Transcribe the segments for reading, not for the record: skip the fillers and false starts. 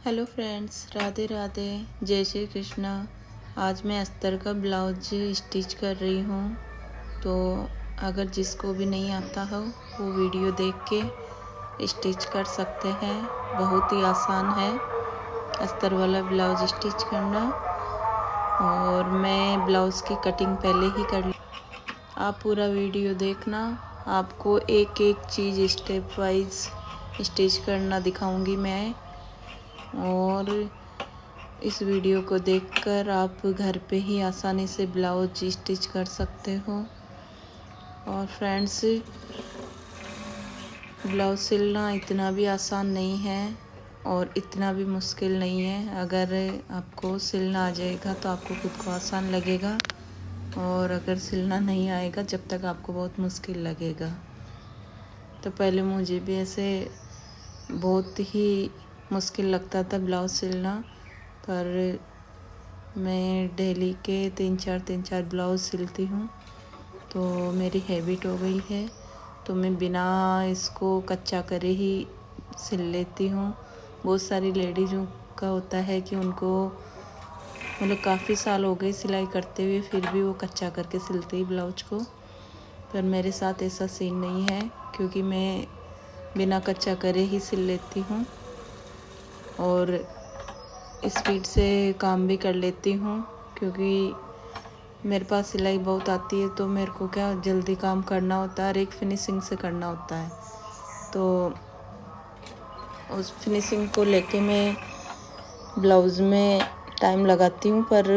Hello friends, Radhe Radhe, जय श्री कृष्णा। आज मैं अस्तर का ब्लाउज स्टिच कर रही हूँ। तो अगर जिसको भी नहीं आता हो वो वीडियो देख के स्टिच कर सकते हैं। बहुत ही आसान है अस्तर वाला ब्लाउज स्टिच करना। और मैं ब्लाउज़ की कटिंग पहले ही कर ली। आप पूरा वीडियो देखना, आपको एक एक चीज़ स्टेप वाइज स्टिच करना दिखाऊंगी मैं। और इस वीडियो को देखकर आप घर पे ही आसानी से ब्लाउज स्टिच कर सकते हो। और फ्रेंड्स, ब्लाउज सिलना इतना भी आसान नहीं है और इतना भी मुश्किल नहीं है। अगर आपको सिलना आ जाएगा तो आपको खुद को आसान लगेगा, और अगर सिलना नहीं आएगा जब तक आपको बहुत मुश्किल लगेगा। तो पहले मुझे भी ऐसे बहुत ही मुश्किल लगता था ब्लाउज़ सिलना, पर मैं डेली के तीन चार ब्लाउज़ सिलती हूँ, तो मेरी हैबिट हो गई है। तो मैं बिना इसको कच्चा करे ही सिल लेती हूँ। बहुत सारी लेडीज़ों का होता है कि उनको मतलब काफ़ी साल हो गए सिलाई करते हुए, फिर भी वो कच्चा करके सिलते ही ब्लाउज को। पर मेरे साथ ऐसा सीन नहीं है, क्योंकि मैं बिना कच्चा करे ही सिल लेती हूँ और स्पीड से काम भी कर लेती हूँ। क्योंकि मेरे पास सिलाई बहुत आती है, तो मेरे को क्या जल्दी काम करना होता है और एक फिनिशिंग से करना होता है। तो उस फिनिशिंग को लेके मैं ब्लाउज़ में टाइम लगाती हूँ, पर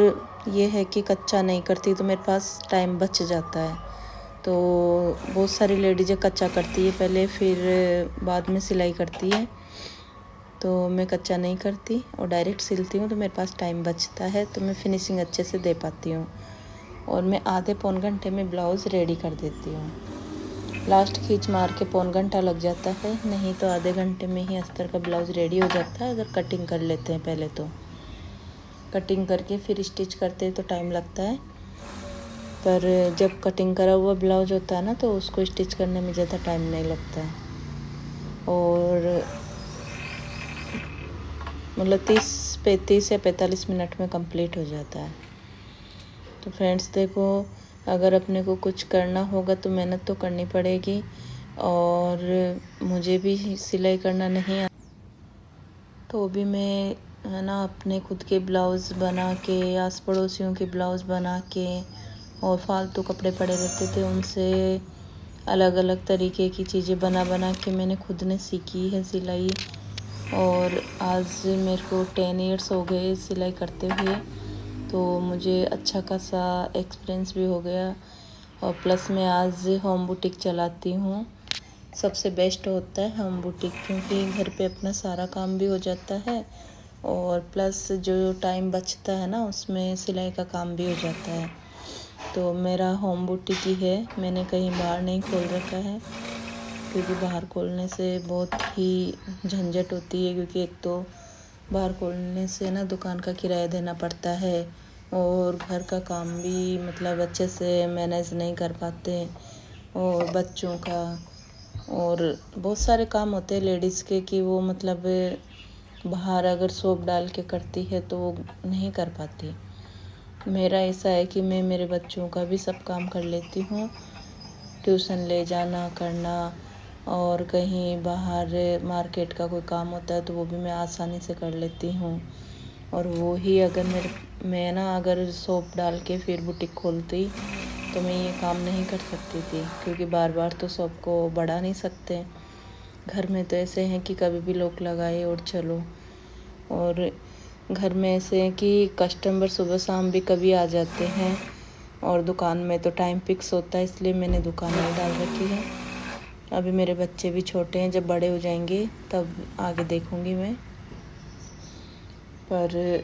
ये है कि कच्चा नहीं करती तो मेरे पास टाइम बच जाता है। तो बहुत सारी लेडीज़ें कच्चा करती है पहले, फिर बाद में सिलाई करती है। तो मैं कच्चा नहीं करती और डायरेक्ट सिलती हूँ, तो मेरे पास टाइम बचता है, तो मैं फिनिशिंग अच्छे से दे पाती हूँ। और मैं आधे पौन घंटे में ब्लाउज़ रेडी कर देती हूँ। लास्ट खींच मार के पौन घंटा लग जाता है, नहीं तो आधे घंटे में ही अस्तर का ब्लाउज़ रेडी हो जाता है। अगर कटिंग कर लेते हैं पहले, तो कटिंग करके फिर स्टिच करते हैं तो टाइम लगता है। पर जब कटिंग करा हुआ ब्लाउज होता है ना, तो उसको स्टिच करने में ज़्यादा टाइम नहीं लगता है। और मतलब 30 या 45 मिनट में कंप्लीट हो जाता है। तो फ्रेंड्स देखो, अगर अपने को कुछ करना होगा तो मेहनत तो करनी पड़ेगी। और मुझे भी सिलाई करना नहीं आता, तो भी मैं है ना अपने खुद के ब्लाउज़ बना के, आस पड़ोसियों के ब्लाउज़ बना के, और फालतू कपड़े पड़े रहते थे उनसे अलग अलग तरीके की चीज़ें बना के मैंने खुद ने सीखी है सिलाई। और आज मेरे को 10 इयर्स हो गए सिलाई करते हुए, तो मुझे अच्छा खासा एक्सपीरियंस भी हो गया। और प्लस मैं आज होम बुटीक चलाती हूँ। सबसे बेस्ट होता है होम बुटीक, क्योंकि घर पे अपना सारा काम भी हो जाता है, और प्लस जो टाइम बचता है ना उसमें सिलाई का काम भी हो जाता है। तो मेरा होम बुटीक ही है, मैंने कहीं बाहर नहीं खोल रखा है, क्योंकि बाहर खोलने से बहुत ही झंझट होती है। क्योंकि एक तो बाहर खोलने से ना दुकान का किराया देना पड़ता है, और घर का काम भी मतलब अच्छे से मैनेज नहीं कर पाते, और बच्चों का और बहुत सारे काम होते हैं लेडीज़ के, कि वो मतलब बाहर अगर सोप डाल के करती है तो वो नहीं कर पाती। मेरा ऐसा है कि मैं मेरे बच्चों का भी सब काम कर लेती हूँ। ट्यूशन ले जाना करना, और कहीं बाहर मार्केट का कोई काम होता है तो वो भी मैं आसानी से कर लेती हूँ। और वो ही अगर मैं ना अगर सोप डाल के फिर बुटीक खोलती तो मैं ये काम नहीं कर सकती थी, क्योंकि बार बार तो सोप को बढ़ा नहीं सकते। घर में तो ऐसे हैं कि कभी भी लोग लगाए और चलो। और घर में ऐसे हैं कि कस्टमर सुबह शाम भी कभी आ जाते हैं, और दुकान में तो टाइम फिक्स होता है, इसलिए मैंने दुकान नहीं डाल रखी है। अभी मेरे बच्चे भी छोटे हैं, जब बड़े हो जाएंगे तब आगे देखूंगी मैं। पर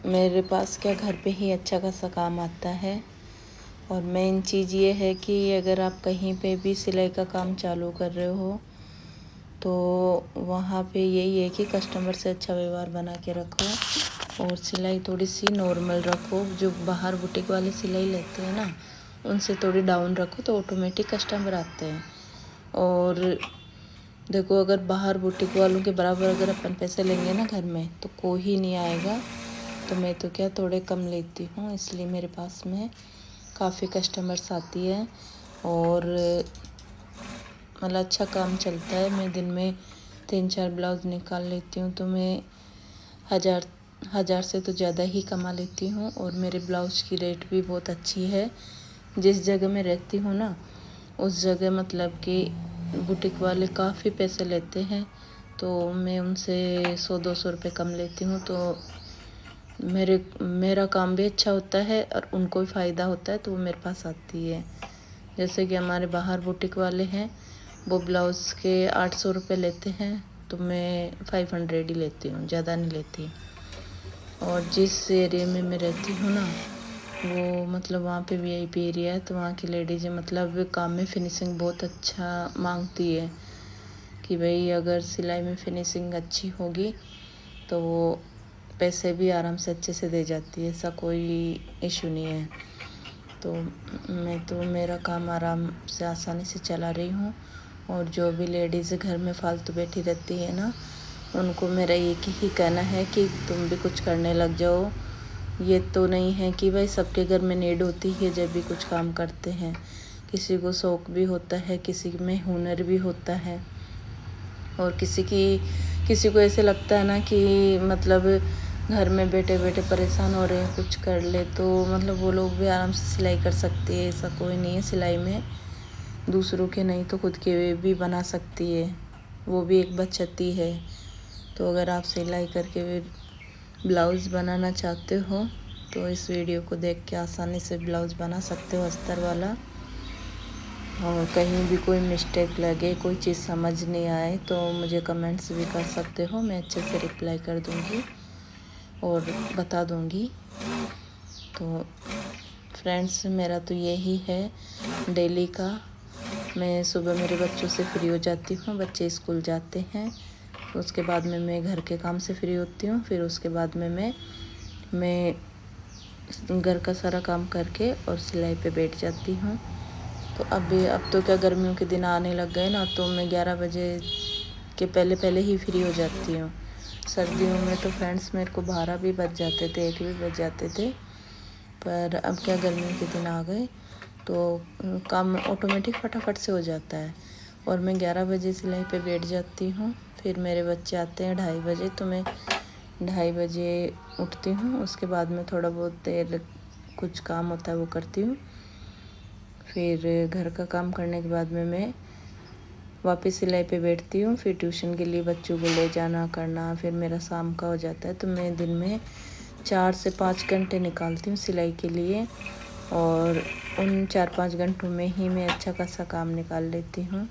मेरे पास क्या घर पे ही अच्छा खासा काम आता है। और मेन चीज़ ये है कि अगर आप कहीं पे भी सिलाई का काम चालू कर रहे हो, तो वहाँ पे यही है कि कस्टमर से अच्छा व्यवहार बना के रखो, और सिलाई थोड़ी सी नॉर्मल रखो। जो बाहर बुटीक वाले सिलाई लेते हैं ना, उनसे थोड़ी डाउन रखो, तो ऑटोमेटिक कस्टमर आते हैं। और देखो अगर बाहर बुटीक वालों के बराबर अगर अपन पैसे लेंगे ना घर में तो कोई नहीं आएगा। तो मैं तो क्या थोड़े कम लेती हूँ, इसलिए मेरे पास में काफ़ी कस्टमर्स आती है और मतलब अच्छा काम चलता है। मैं दिन में 3-4 ब्लाउज़ निकाल लेती हूँ तो मैं हज़ार से तो ज़्यादा ही कमा लेती हूँ। और मेरे ब्लाउज़ की रेट भी बहुत अच्छी है। जिस जगह मैं रहती हूँ ना उस जगह मतलब कि बुटीक वाले काफ़ी पैसे लेते हैं, तो मैं उनसे 100-200 रुपये कम लेती हूँ। तो मेरा काम भी अच्छा होता है और उनको भी फ़ायदा होता है, तो वो मेरे पास आती है। जैसे कि हमारे बाहर बुटीक वाले हैं, वो ब्लाउज़ के 800 रुपये लेते हैं, तो मैं 500 ही लेती हूँ, ज़्यादा नहीं लेती। और जिस एरिया में मैं रहती हूँ ना वो मतलब वहाँ पे VIP एरिया है, तो वहाँ की लेडीज़ें मतलब काम में फिनिशिंग बहुत अच्छा मांगती है कि भाई अगर सिलाई में फिनिशिंग अच्छी होगी तो वो पैसे भी आराम से अच्छे से दे जाती है, ऐसा कोई इशू नहीं है। तो मैं तो मेरा काम आराम से आसानी से चला रही हूँ। और जो भी लेडीज़ घर में फालतू बैठी रहती है ना उनको मेरा एक ही कहना है कि तुम भी कुछ करने लग जाओ। ये तो नहीं है कि भाई सबके घर में नीड होती है जब भी कुछ काम करते हैं, किसी को शौक़ भी होता है, किसी में हुनर भी होता है। और किसी को ऐसे लगता है ना कि मतलब घर में बैठे बैठे परेशान हो रहे हैं, कुछ कर ले, तो मतलब वो लोग भी आराम से सिलाई कर सकते हैं। ऐसा कोई नहीं है, सिलाई में दूसरों के नहीं तो खुद के भी बना सकती है, वो भी एक बचती है। तो अगर आप सिलाई करके ब्लाउज़ बनाना चाहते हो तो इस वीडियो को देख के आसानी से ब्लाउज़ बना सकते हो अस्तर वाला। और कहीं भी कोई मिस्टेक लगे, कोई चीज़ समझ नहीं आए तो मुझे कमेंट्स भी कर सकते हो, मैं अच्छे से रिप्लाई कर दूँगी और बता दूँगी। तो फ्रेंड्स मेरा तो यही है डेली का। मैं सुबह मेरे बच्चों से फ्री हो जाती हूँ, बच्चे स्कूल जाते हैं, उसके बाद में मैं घर के काम से फ्री होती हूँ। फिर उसके बाद में मैं घर का सारा काम करके और सिलाई पे बैठ जाती हूँ। तो अब तो क्या गर्मियों के दिन आने लग गए ना, तो मैं 11 बजे के पहले ही फ्री हो जाती हूँ। सर्दियों में तो फ्रेंड्स मेरे को 12 भी बज जाते थे, 1 भी बज जाते थे, पर अब क्या गर्मियों के दिन आ गए तो काम ऑटोमेटिक फटाफट से हो जाता है। और मैं 11 बजे सिलाई पे बैठ जाती हूँ। फिर मेरे बच्चे आते हैं 2:30 बजे, तो मैं 2:30 बजे उठती हूँ। उसके बाद में थोड़ा बहुत देर कुछ काम होता है वो करती हूँ। फिर घर का काम करने के बाद में मैं वापस सिलाई पे बैठती हूँ। फिर ट्यूशन के लिए बच्चों को ले जाना करना, फिर मेरा शाम का हो जाता है। तो मैं दिन में 4 से 5 घंटे निकालती हूँ सिलाई के लिए, और उन 4-5 घंटों में ही मैं अच्छा खासा काम निकाल लेती हूँ।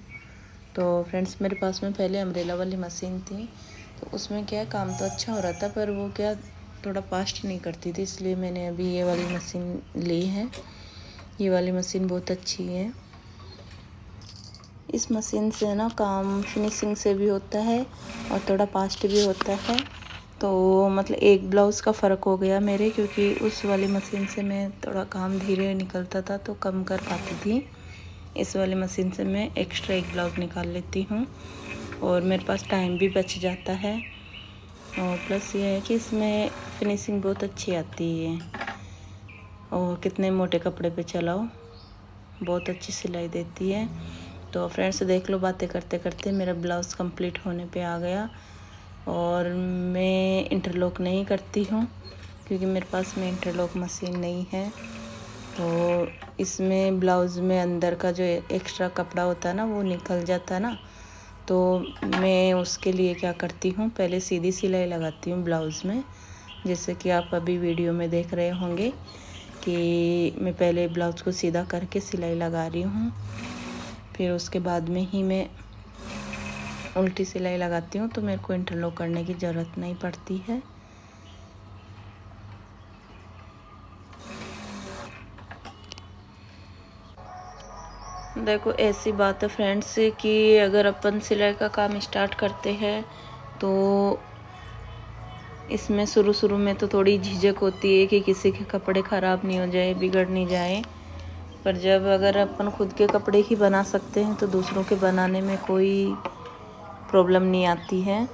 तो फ्रेंड्स मेरे पास में पहले अम्ब्रेला वाली मशीन थी, तो उसमें क्या काम तो अच्छा हो रहा था, पर वो क्या थोड़ा फास्ट नहीं करती थी, इसलिए मैंने अभी ये वाली मशीन ली है। ये वाली मशीन बहुत अच्छी है। इस मशीन से ना काम फिनिशिंग से भी होता है और थोड़ा फास्ट भी होता है। तो मतलब एक ब्लाउज़ का फ़र्क हो गया मेरे, क्योंकि उस वाली मशीन से मैं थोड़ा काम धीरे निकलता था तो कम कर पाती थी। इस वाली मशीन से मैं एक्स्ट्रा एक ब्लाउज़ निकाल लेती हूँ और मेरे पास टाइम भी बच जाता है। और प्लस ये है कि इसमें फिनिशिंग बहुत अच्छी आती है, और कितने मोटे कपड़े पे चलाओ बहुत अच्छी सिलाई देती है। तो फ्रेंड्स देख लो, बातें करते करते मेरा ब्लाउज़ कंप्लीट होने पे आ गया। और मैं इंटरलॉक नहीं करती हूँ क्योंकि मेरे पास में इंटरलॉक मशीन नहीं है। तो इसमें ब्लाउज़ में अंदर का जो एक्स्ट्रा कपड़ा होता है ना वो निकल जाता है ना, तो मैं उसके लिए क्या करती हूँ, पहले सीधी सिलाई लगाती हूँ ब्लाउज़ में, जैसे कि आप अभी वीडियो में देख रहे होंगे कि मैं पहले ब्लाउज़ को सीधा करके सिलाई लगा रही हूँ। फिर उसके बाद में ही मैं उल्टी सिलाई लगाती हूँ, तो मेरे को इंटरलॉक करने की ज़रूरत नहीं पड़ती है। देखो ऐसी बात है फ्रेंड्स कि अगर अपन सिलाई का काम स्टार्ट करते हैं तो इसमें शुरू में तो थोड़ी झिझक होती है कि किसी के कपड़े ख़राब नहीं हो जाए, बिगड़ नहीं जाए। पर अगर अपन खुद के कपड़े ही बना सकते हैं तो दूसरों के बनाने में कोई प्रॉब्लम नहीं आती है।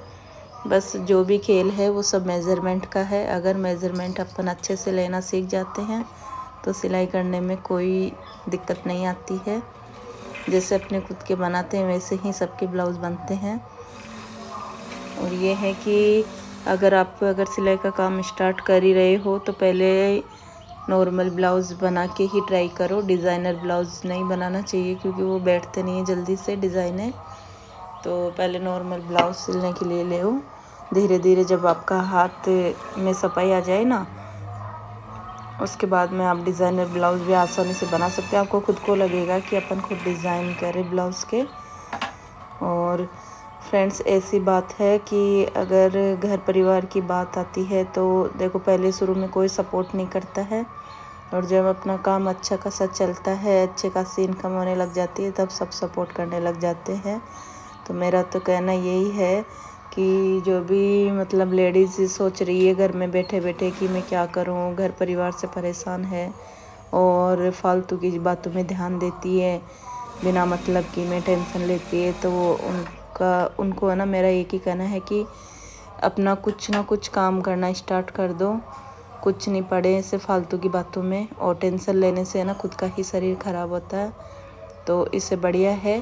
बस जो भी खेल है वो सब मेज़रमेंट का है। अगर मेज़रमेंट अपन अच्छे से लेना सीख जाते हैं तो सिलाई करने में कोई दिक्कत नहीं आती है। जैसे अपने खुद के बनाते हैं वैसे ही सबके ब्लाउज़ बनते हैं। और ये है कि अगर सिलाई का काम स्टार्ट कर ही रहे हो तो पहले नॉर्मल ब्लाउज़ बना के ही ट्राई करो। डिज़ाइनर ब्लाउज़ नहीं बनाना चाहिए क्योंकि वो बैठते नहीं है जल्दी से डिज़ाइन है। तो पहले नॉर्मल ब्लाउज़ सिलने के लिए ले आओ। धीरे धीरे जब आपका हाथ में सफाई आ जाए ना, उसके बाद में आप डिज़ाइनर ब्लाउज़ भी आसानी से बना सकते हैं। आपको खुद को लगेगा कि अपन खुद डिज़ाइन करें ब्लाउज़ के। और फ्रेंड्स, ऐसी बात है कि अगर घर परिवार की बात आती है तो देखो, पहले शुरू में कोई सपोर्ट नहीं करता है, और जब अपना काम अच्छा खासा चलता है, अच्छे खासी इनकम होने लग जाती है, तब सब सपोर्ट करने लग जाते हैं। तो मेरा तो कहना यही है कि जो भी मतलब लेडीज़ सोच रही है घर में बैठे बैठे कि मैं क्या करूं, घर परिवार से परेशान है और फालतू की बातों में ध्यान देती है, बिना मतलब की में टेंशन लेती है, तो उनको है ना मेरा एक ही कहना है कि अपना कुछ ना कुछ काम करना स्टार्ट कर दो। कुछ नहीं पड़े ऐसे फालतू की बातों में, और टेंशन लेने से है ना खुद का ही शरीर ख़राब होता है। तो इससे बढ़िया है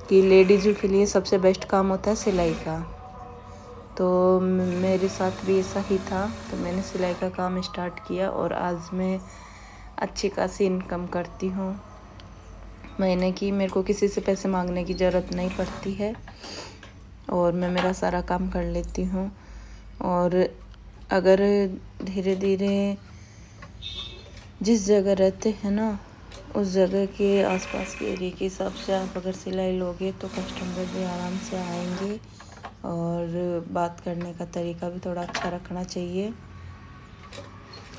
कि लेडीज़ों के लिए सबसे बेस्ट काम होता है सिलाई का। तो मेरे साथ भी ऐसा ही था, तो मैंने सिलाई का काम स्टार्ट किया और आज मैं अच्छी खासी इनकम करती हूँ महीने की। मेरे को किसी से पैसे मांगने की ज़रूरत नहीं पड़ती है और मैं मेरा सारा काम कर लेती हूँ। और अगर धीरे धीरे जिस जगह रहते हैं ना, उस जगह के आसपास के एरिया के हिसाब से आप अगर सिलाई लोगे तो कस्टमर भी आराम से आएंगे। और बात करने का तरीका भी थोड़ा अच्छा रखना चाहिए,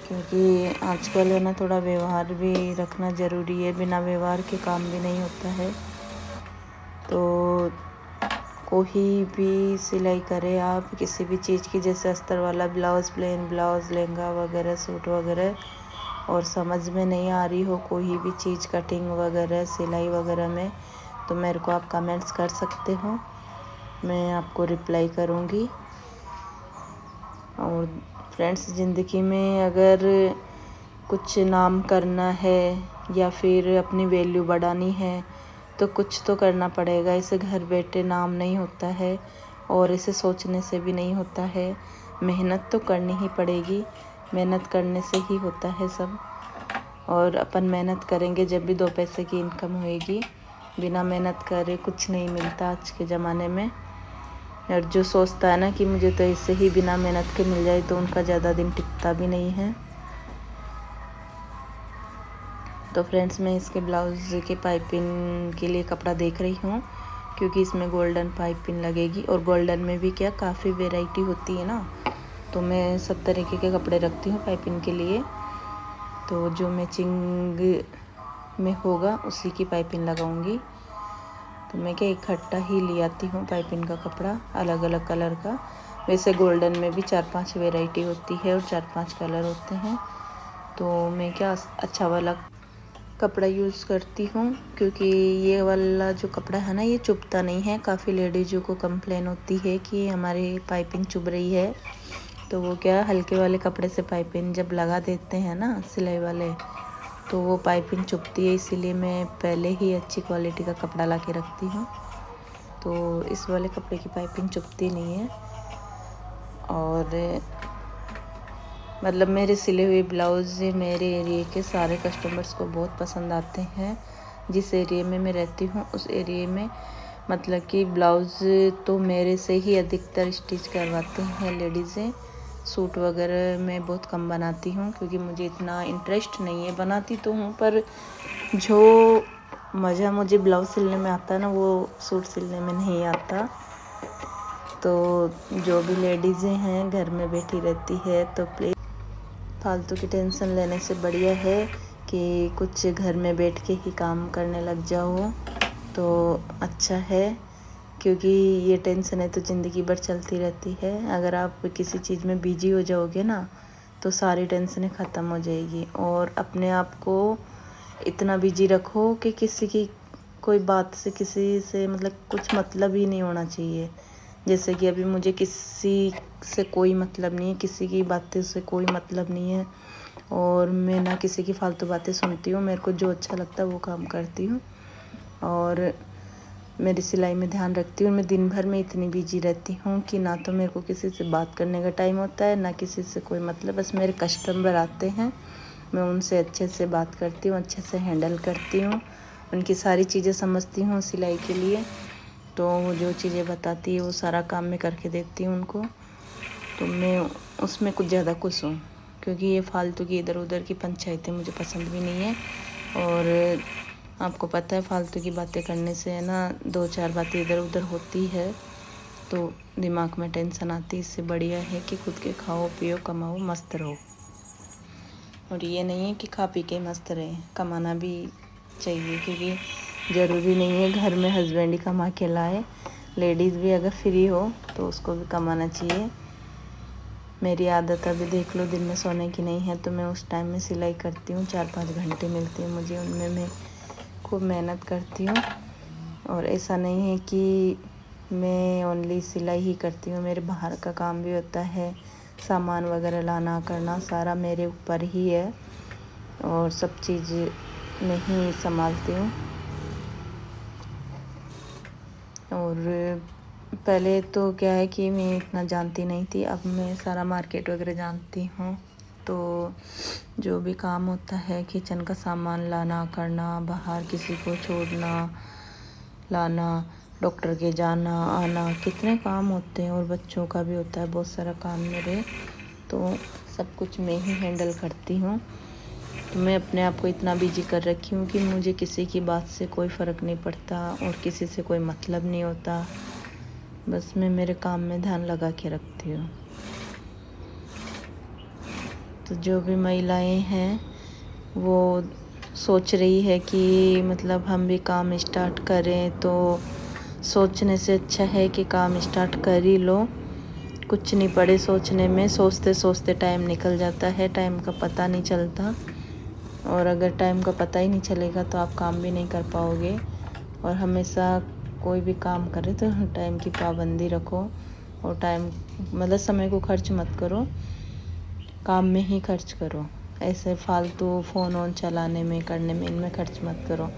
क्योंकि आजकल है ना थोड़ा व्यवहार भी रखना ज़रूरी है। बिना व्यवहार के काम भी नहीं होता है। तो कोई भी सिलाई करे आप किसी भी चीज़ की, जैसे अस्तर वाला ब्लाउज़, प्लेन ब्लाउज़, लहंगा वगैरह, सूट वगैरह, और समझ में नहीं आ रही हो कोई भी चीज़ कटिंग वगैरह सिलाई वगैरह में, तो मेरे को आप कमेंट्स कर सकते हो, मैं आपको रिप्लाई करूँगी। और फ्रेंड्स, ज़िंदगी में अगर कुछ नाम करना है या फिर अपनी वैल्यू बढ़ानी है तो कुछ तो करना पड़ेगा। इसे घर बैठे नाम नहीं होता है और इसे सोचने से भी नहीं होता है। मेहनत तो करनी ही पड़ेगी, मेहनत करने से ही होता है सब। और अपन मेहनत करेंगे जब भी दो पैसे की इनकम होएगी। बिना मेहनत करे कुछ नहीं मिलता आज के ज़माने में। और जो सोचता है ना कि मुझे तो इससे ही बिना मेहनत के मिल जाए, तो उनका ज़्यादा दिन टिकता भी नहीं है। तो फ्रेंड्स, मैं इसके ब्लाउज़ के पाइपिंग के लिए कपड़ा देख रही हूँ, क्योंकि इसमें गोल्डन पाइपिंग लगेगी। और गोल्डन में भी क्या काफ़ी वैरायटी होती है ना, तो मैं सब तरीके के कपड़े रखती हूँ पाइपिंग के लिए। तो जो मैचिंग में होगा उसी की पाइपिंग लगाऊंगी। तो मैं क्या इकट्ठा ही ले आती हूँ पाइपिंग का कपड़ा, अलग अलग कलर का। वैसे गोल्डन में भी 4-5 वैरायटी होती है और 4-5 कलर होते हैं। तो मैं क्या अच्छा वाला कपड़ा यूज़ करती हूँ, क्योंकि ये वाला जो कपड़ा है ना ये चुभता नहीं है। काफ़ी लेडीज़ों को कंप्लेन होती है कि हमारी पाइपिंग चुभ रही है, तो वो क्या हल्के वाले कपड़े से पाइपिंग जब लगा देते हैं ना सिलाई वाले, तो वो पाइपिंग चुभती है। इसीलिए मैं पहले ही अच्छी क्वालिटी का कपड़ा ला के रखती हूँ, तो इस वाले कपड़े की पाइपिंग चुभती नहीं है। और मतलब मेरे सिले हुए ब्लाउज़ मेरे एरिया के सारे कस्टमर्स को बहुत पसंद आते हैं। जिस एरिया में मैं रहती हूँ उस एरिया में मतलब कि ब्लाउज़ तो मेरे से ही अधिकतर स्टिच करवाते हैं लेडीज़ें। सूट वगैरह मैं बहुत कम बनाती हूँ, क्योंकि मुझे इतना इंटरेस्ट नहीं है। बनाती तो हूँ, पर जो मज़ा मुझे ब्लाउज़ सिलने में आता है ना, वो सूट सिलने में नहीं आता। तो जो भी लेडीज़ें हैं घर में बैठी रहती है, तो प्लीज़ फालतू की टेंशन लेने से बढ़िया है कि कुछ घर में बैठ के ही काम करने लग जाओ, तो अच्छा है। क्योंकि ये टेंशन है तो ज़िंदगी भर चलती रहती है। अगर आप किसी चीज़ में बिजी हो जाओगे ना, तो सारी टेंशनें ख़त्म हो जाएगी। और अपने आप को इतना बिजी रखो कि किसी की कोई बात से किसी से मतलब कुछ मतलब ही नहीं होना चाहिए। जैसे कि अभी मुझे किसी से कोई मतलब नहीं है, किसी की बातें से कोई मतलब नहीं है, और मैं ना किसी की फालतू बातें सुनती हूँ। मेरे को जो अच्छा लगता है वो काम करती हूँ और मेरी सिलाई में ध्यान रखती हूँ। मैं दिन भर में इतनी बिजी रहती हूँ कि ना तो मेरे को किसी से बात करने का टाइम होता है, ना किसी से कोई मतलब। बस मेरे कस्टमर आते हैं, मैं उनसे अच्छे से बात करती हूँ, अच्छे से हैंडल करती हूँ, उनकी सारी चीज़ें समझती हूँ सिलाई के लिए। तो वो जो चीज़ें बताती है वो सारा काम मैं करके देती हूँ उनको। तो मैं उसमें कुछ ज़्यादा खुश हूँ, क्योंकि ये फालतू की इधर उधर की पंचायतें मुझे पसंद भी नहीं है। और आपको पता है फालतू की बातें करने से है ना, 2-4 बातें इधर उधर होती है तो दिमाग में टेंशन आती है। इससे बढ़िया है कि खुद के खाओ पियो कमाओ मस्त रहो। और ये नहीं है कि खा पी के मस्त रहें, कमाना भी चाहिए, क्योंकि ज़रूरी नहीं है घर में हस्बैंड ही कमा के लाए। लेडीज़ भी अगर फ्री हो तो उसको भी कमाना चाहिए। मेरी आदत अभी देख लो, दिन में सोने की नहीं है, तो मैं उस टाइम में सिलाई करती हूँ। 4-5 घंटे मिलते हैं मुझे, उनमें मैं खूब मेहनत करती हूँ। और ऐसा नहीं है कि मैं ओनली सिलाई ही करती हूँ, मेरे बाहर का काम भी होता है, सामान वगैरह लाना करना सारा मेरे ऊपर ही है, और सब चीज़ मैं ही संभालती हूँ। और पहले तो क्या है कि मैं इतना जानती नहीं थी, अब मैं सारा मार्केट वगैरह जानती हूँ। तो जो भी काम होता है किचन का सामान लाना करना, बाहर किसी को छोड़ना लाना, डॉक्टर के जाना आना, कितने काम होते हैं। और बच्चों का भी होता है बहुत सारा काम मेरे, तो सब कुछ मैं ही हैंडल करती हूँ। तो मैं अपने आप को इतना बिजी कर रखी हूँ कि मुझे किसी की बात से कोई फ़र्क नहीं पड़ता और किसी से कोई मतलब नहीं होता। बस मैं मेरे काम में ध्यान लगा के रखती हूँ। तो जो भी महिलाएं हैं वो सोच रही है कि मतलब हम भी काम स्टार्ट करें, तो सोचने से अच्छा है कि काम स्टार्ट कर ही लो। कुछ नहीं पड़े सोचने में, सोचते सोचते टाइम निकल जाता है, टाइम का पता नहीं चलता। और अगर टाइम का पता ही नहीं चलेगा तो आप काम भी नहीं कर पाओगे। और हमेशा कोई भी काम करे तो टाइम की पाबंदी रखो, और टाइम मतलब समय को खर्च मत करो, काम में ही खर्च करो। ऐसे फालतू फ़ोन वोन चलाने में करने में इनमें खर्च मत करो।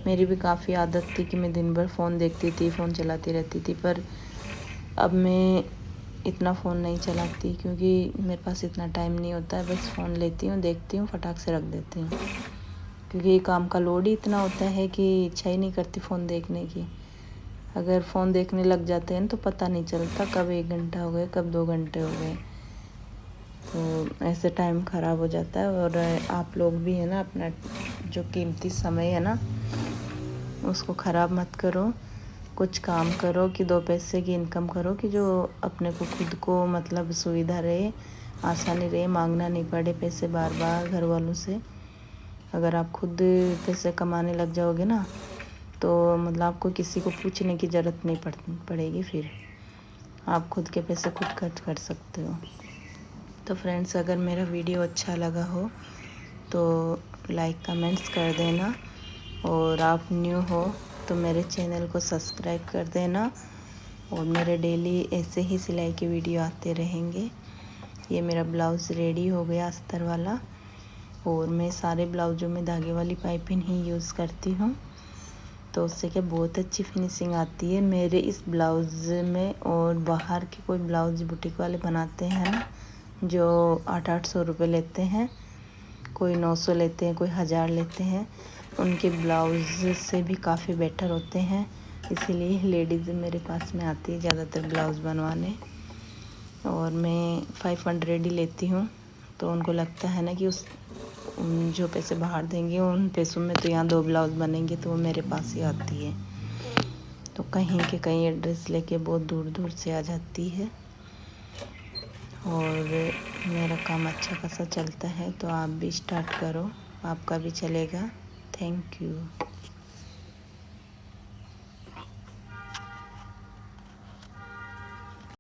मेरी भी काफ़ी आदत थी कि मैं दिन भर फ़ोन देखती थी, फ़ोन चलाती रहती थी, पर अब मैं इतना फ़ोन नहीं चलाती, क्योंकि मेरे पास इतना टाइम नहीं होता है। बस फ़ोन लेती हूँ, देखती हूँ, फटाक से रख देती हूँ, क्योंकि काम का लोड ही इतना होता है कि इच्छा ही नहीं करती फ़ोन देखने की। अगर फ़ोन देखने लग जाते हैं तो पता नहीं चलता कब 1 घंटा हो गए, कब 2 घंटे हो गए, तो ऐसे टाइम ख़राब हो जाता है। और आप लोग भी है ना, अपना जो कीमती समय है ना उसको ख़राब मत करो। कुछ काम करो कि 2 पैसे की इनकम करो, कि जो अपने को खुद को मतलब सुविधा रहे, आसानी रहे, मांगना नहीं पड़े पैसे बार बार घर वालों से। अगर आप खुद पैसे कमाने लग जाओगे ना तो मतलब आपको किसी को पूछने की ज़रूरत नहीं पड़ेगी। फिर आप खुद के पैसे खुद खर्च कर सकते हो। तो फ्रेंड्स, अगर मेरा वीडियो अच्छा लगा हो तो लाइक कमेंट्स कर देना, और आप न्यू हो तो मेरे चैनल को सब्सक्राइब कर देना। और मेरे डेली ऐसे ही सिलाई के वीडियो आते रहेंगे। ये मेरा ब्लाउज़ रेडी हो गया अस्तर वाला, और मैं सारे ब्लाउज़ों में धागे वाली पाइपिंग ही यूज़ करती हूँ, तो उससे क्या बहुत अच्छी फिनिशिंग आती है मेरे इस ब्लाउज़ में। और बाहर के कोई ब्लाउज़ बुटीक वाले बनाते हैं ना, जो 800-800 रुपये लेते हैं, कोई 900 लेते हैं, कोई 1000 लेते हैं, उनके ब्लाउज़ से भी काफ़ी बेटर होते हैं। इसीलिए लेडीज़ मेरे पास में आती है ज़्यादातर ब्लाउज़ बनवाने, और मैं 500 ही लेती हूँ। तो उनको लगता है ना कि जो पैसे बाहर देंगे उन पैसों में तो यहाँ 2 ब्लाउज़ बनेंगे, तो वो मेरे पास ही आती है। तो कहीं के कहीं एड्रेस लेके बहुत दूर दूर से आ जाती है, और मेरा काम अच्छा खासा चलता है। तो आप भी स्टार्ट करो, आपका भी चलेगा। Thank you.